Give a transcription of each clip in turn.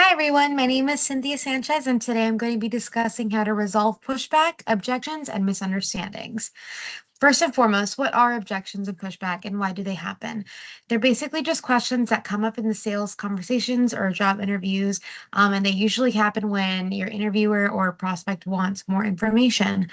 Hi everyone, my name is Cynthia Sanchez, and today I'm going to be discussing how to resolve pushback, objections, and misunderstandings. First and foremost, what are objections and pushback and why do they happen? They're basically just questions that come up in the sales conversations or job interviews, and they usually happen when your interviewer or prospect wants more information.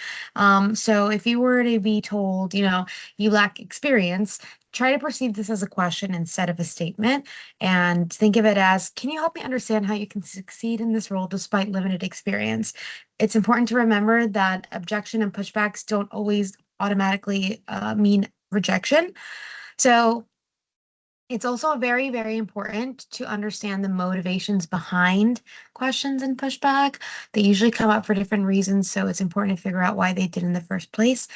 So if you were to be told, you lack experience, try to perceive this as a question instead of a statement and think of it as, can you help me understand how you can succeed in this role despite limited experience? It's important to remember that objection and pushbacks don't always automatically mean rejection. So it's also very, very important to understand the motivations behind questions and pushback. They usually come up for different reasons, so it's important to figure out why they did in the first place.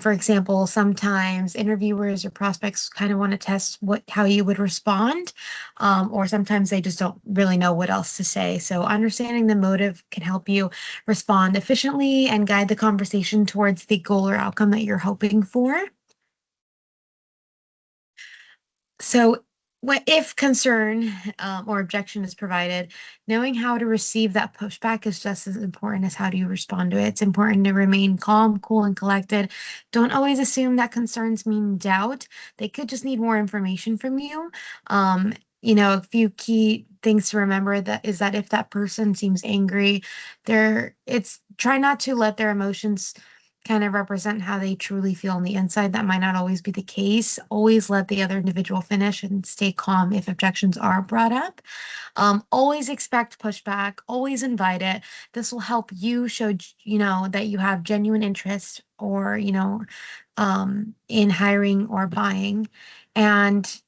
For example, sometimes interviewers or prospects kind of want to test how you would respond, or sometimes they just don't really know what else to say. So understanding the motive can help you respond efficiently and guide the conversation towards the goal or outcome that you're hoping for. So, what if concern or objection is provided, knowing how to receive that pushback is just as important as how do you respond to it. It's important to remain calm, cool, and collected. Don't always assume that concerns mean doubt. They could just need more information from you. Um, a few key things to remember that is that if that person seems angry, it's try not to let their emotions kind of represent how they truly feel on the inside. That might not always be the case. Always let the other individual finish and stay calm if objections are brought up. Always expect pushback, always invite it. This will help you show, that you have genuine interest or, in hiring or buying. And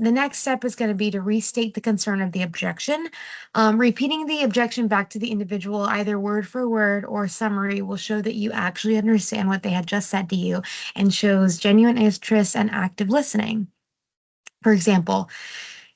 the next step is going to be to restate the concern of the objection. Repeating the objection back to the individual, either word for word or summary, will show that you actually understand what they had just said to you and shows genuine interest and active listening. For example,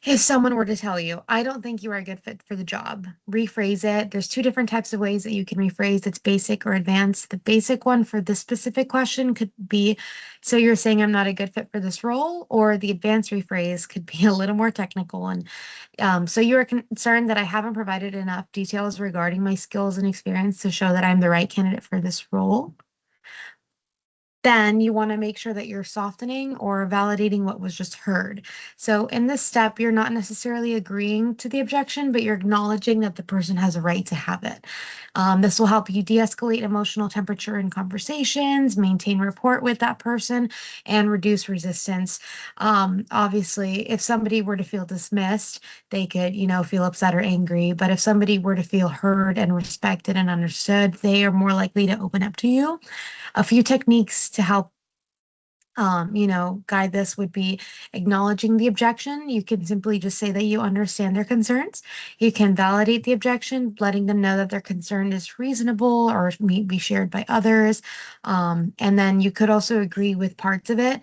if someone were to tell you, I don't think you are a good fit for the job, rephrase it. There's two different types of ways that you can rephrase. It's basic or advanced. The basic one for this specific question could be, so you're saying I'm not a good fit for this role, or the advanced rephrase could be a little more technical. And so you are concerned that I haven't provided enough details regarding my skills and experience to show that I'm the right candidate for this role. Then you want to make sure that you're softening or validating what was just heard. So in this step, you're not necessarily agreeing to the objection, but you're acknowledging that the person has a right to have it. This will help you de-escalate emotional temperature in conversations, maintain rapport with that person, and reduce resistance. Obviously, if somebody were to feel dismissed, they could, feel upset or angry. But if somebody were to feel heard and respected and understood, they are more likely to open up to you. A few techniques to help guide this would be acknowledging the objection. You can simply just say that you understand their concerns. You can validate the objection, letting them know that their concern is reasonable or may be shared by others. And then you could also agree with parts of it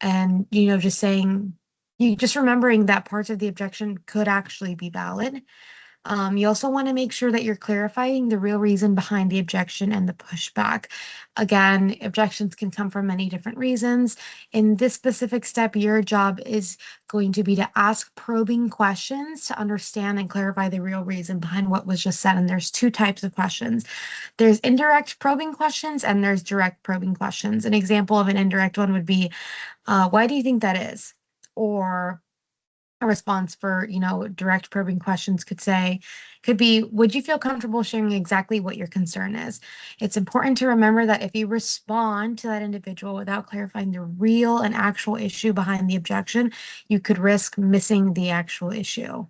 and, just saying, you just remembering that parts of the objection could actually be valid. You also want to make sure that you're clarifying the real reason behind the objection and the pushback. Again, objections can come from many different reasons. In this specific step, your job is going to be to ask probing questions to understand and clarify the real reason behind what was just said. And there's two types of questions. There's indirect probing questions and there's direct probing questions. An example of an indirect one would be, why do you think that is? Or a response for, direct probing questions could be, would you feel comfortable sharing exactly what your concern is? It's important to remember that if you respond to that individual without clarifying the real and actual issue behind the objection, you could risk missing the actual issue.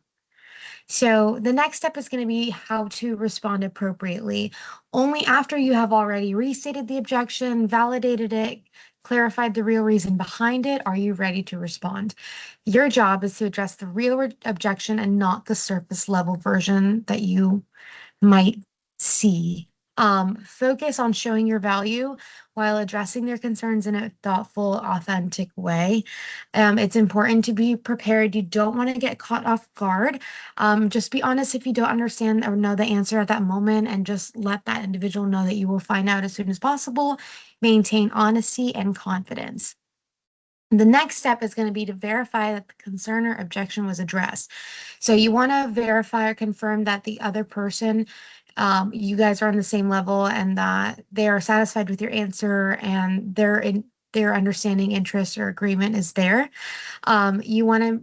So the next step is going to be how to respond appropriately. Only after you have already restated the objection, validated it, clarified the real reason behind it, are you ready to respond. Your job is to address the real objection and not the surface level version that you might see. Focus on showing your value while addressing their concerns in a thoughtful, authentic way. It's important to be prepared. You don't want to get caught off guard. Just be honest if you don't understand or know the answer at that moment, and just let that individual know that you will find out as soon as possible. Maintain honesty and confidence. The next step is going to be to verify that the concern or objection was addressed. So you want to verify or confirm that the other person, you guys are on the same level and that they are satisfied with your answer and their understanding, interest, or agreement is there. You want to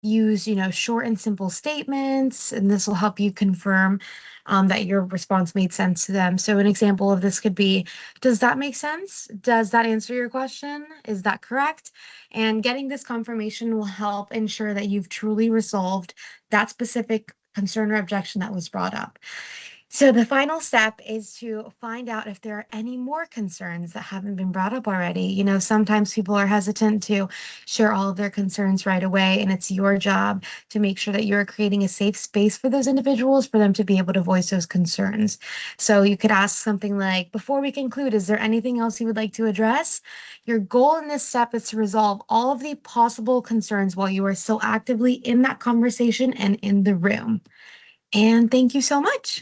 use, short and simple statements, and this will help you confirm that your response made sense to them. So an example of this could be, does that make sense? Does that answer your question? Is that correct? And getting this confirmation will help ensure that you've truly resolved that specific concern or objection that was brought up. So the final step is to find out if there are any more concerns that haven't been brought up already. Sometimes people are hesitant to share all of their concerns right away, and it's your job to make sure that you're creating a safe space for those individuals for them to be able to voice those concerns. So you could ask something like, before we conclude, is there anything else you would like to address? Your goal in this step is to resolve all of the possible concerns while you are still actively in that conversation and in the room. And thank you so much.